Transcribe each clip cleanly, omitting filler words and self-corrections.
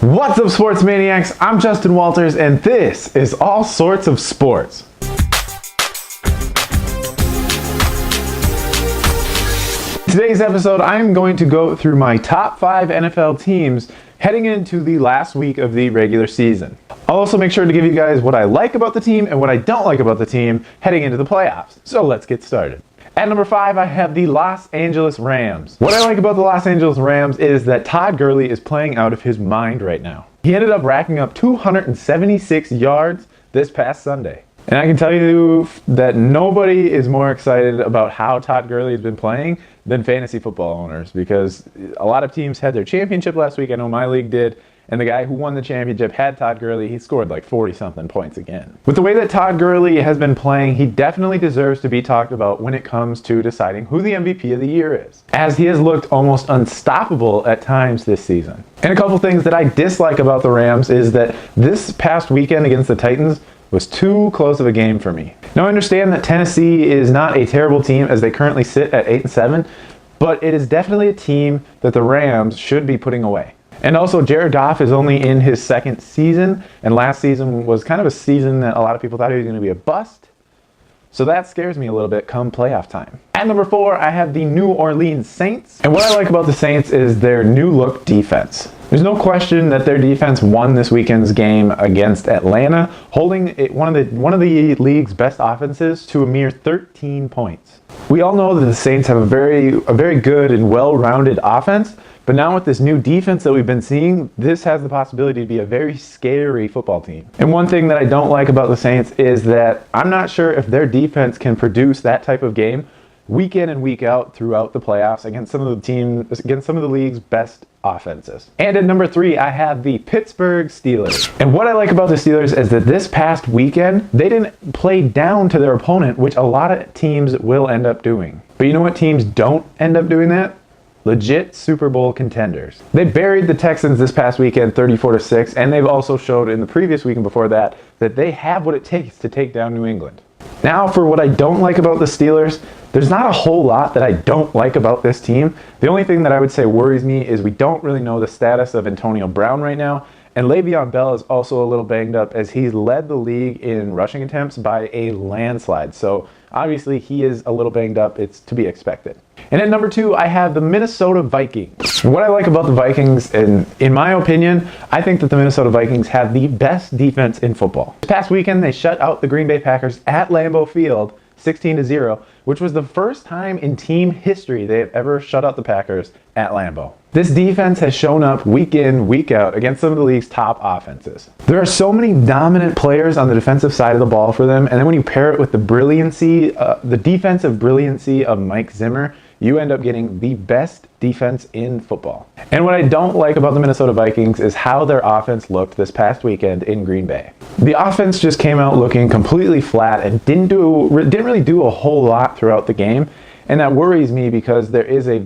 What's up, sports maniacs? I'm Justin Walters, and this is All Sorts of Sports. Today's episode, I'm going to go through my top 5 NFL teams heading into the last week of the regular season. I'll also make sure to give you guys what I like about the team and what I don't like about the team heading into the playoffs. So let's get started. At number 5, I have the Los Angeles Rams. What I like about the Los Angeles Rams is that Todd Gurley is playing out of his mind right now. He ended up racking up 276 yards this past Sunday. And I can tell you that nobody is more excited about how Todd Gurley has been playing than fantasy football owners, because a lot of teams had their championship last week. I know my league did. And the guy who won the championship had Todd Gurley. He scored like 40-something points again. With the way that Todd Gurley has been playing, he definitely deserves to be talked about when it comes to deciding who the MVP of the year is, as he has looked almost unstoppable at times this season. And a couple things that I dislike about the Rams is that this past weekend against the Titans was too close of a game for me. Now I understand that Tennessee is not a terrible team as they currently sit at 8-7, but it is definitely a team that the Rams should be putting away. And also, Jared Goff is only in his second season, and last season was kind of a season that a lot of people thought he was going to be a bust. So that scares me a little bit come playoff time. At number 4, I have the New Orleans Saints. And what I like about the Saints is their new look defense. There's no question that their defense won this weekend's game against Atlanta, holding one of the league's best offenses to a mere 13 points. We all know that the Saints have a very good and well-rounded offense, but now with this new defense that we've been seeing, this has the possibility to be a very scary football team. And one thing that I don't like about the Saints is that I'm not sure if their defense can produce that type of game week in and week out throughout the playoffs against some of the league's best offenses. And at number 3, I have the Pittsburgh Steelers. And what I like about the Steelers is that this past weekend, they didn't play down to their opponent, which a lot of teams will end up doing. But you know what teams don't end up doing that? Legit Super Bowl contenders. They buried the Texans this past weekend 34-6, and they've also showed in the previous weekend before that they have what it takes to take down New England. Now, for what I don't like about the Steelers, there's not a whole lot that I don't like about this team. The only thing that I would say worries me is we don't really know the status of Antonio Brown right now, and Le'Veon Bell is also a little banged up as he's led the league in rushing attempts by a landslide. So obviously he is a little banged up. It's to be expected. And at number 2, I have the Minnesota Vikings. What I like about the Vikings, and in my opinion, I think that the Minnesota Vikings have the best defense in football. This past weekend, they shut out the Green Bay Packers at Lambeau Field 16-0, which was the first time in team history they have ever shut out the Packers at Lambeau. This defense has shown up week in, week out against some of the league's top offenses. There are so many dominant players on the defensive side of the ball for them, and then when you pair it with the defensive brilliancy of Mike Zimmer, you end up getting the best defense in football. And what I don't like about the Minnesota Vikings is how their offense looked this past weekend in Green Bay. The offense just came out looking completely flat and didn't really do a whole lot throughout the game. And that worries me because there is a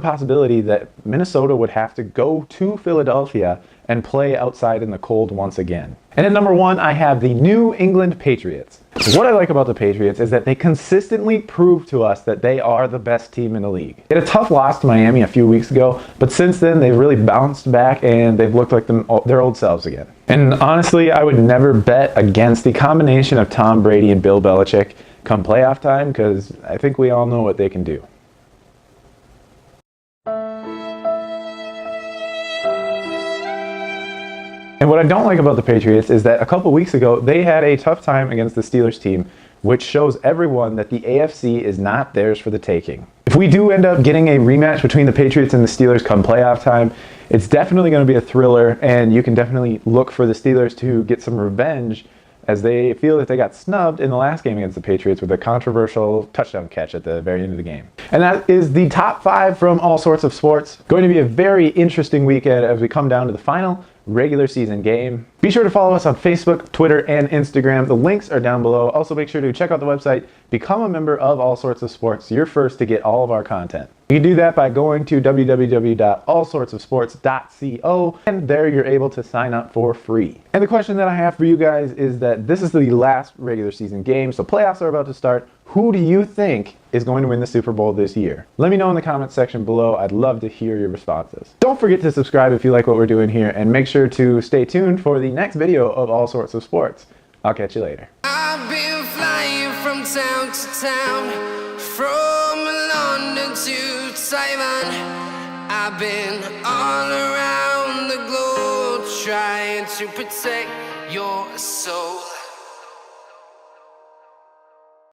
possibility that Minnesota would have to go to Philadelphia and play outside in the cold once again. And at number 1, I have the New England Patriots. What I like about the Patriots is that they consistently prove to us that they are the best team in the league. They had a tough loss to Miami a few weeks ago, but since then they've really bounced back and they've looked like their old selves again. And honestly, I would never bet against the combination of Tom Brady and Bill Belichick come playoff time, because I think we all know what they can do. And what I don't like about the Patriots is that a couple weeks ago, they had a tough time against the Steelers team, which shows everyone that the AFC is not theirs for the taking. If we do end up getting a rematch between the Patriots and the Steelers come playoff time, it's definitely going to be a thriller, and you can definitely look for the Steelers to get some revenge as they feel that they got snubbed in the last game against the Patriots with a controversial touchdown catch at the very end of the game. And that is the top 5 from All Sorts of Sports. Going to be a very interesting weekend as we come down to the final regular season game. Be sure to follow us on Facebook, Twitter, and Instagram. The links are down below. Also, make sure to check out the website, become a member of All Sorts of Sports. You're first to get all of our content. You can do that by going to www.allsortsofsports.co, and there you're able to sign up for free. And the question that I have for you guys is that this is the last regular season game, so playoffs are about to start. Who do you think is going to win the Super Bowl this year? Let me know in the comments section below. I'd love to hear your responses. Don't forget to subscribe if you like what we're doing here, and make sure to stay tuned for the next video of all sorts of sports. I'll catch you later. I've been flying from town to town, from London to Taiwan. I've been all around the globe trying to protect your soul.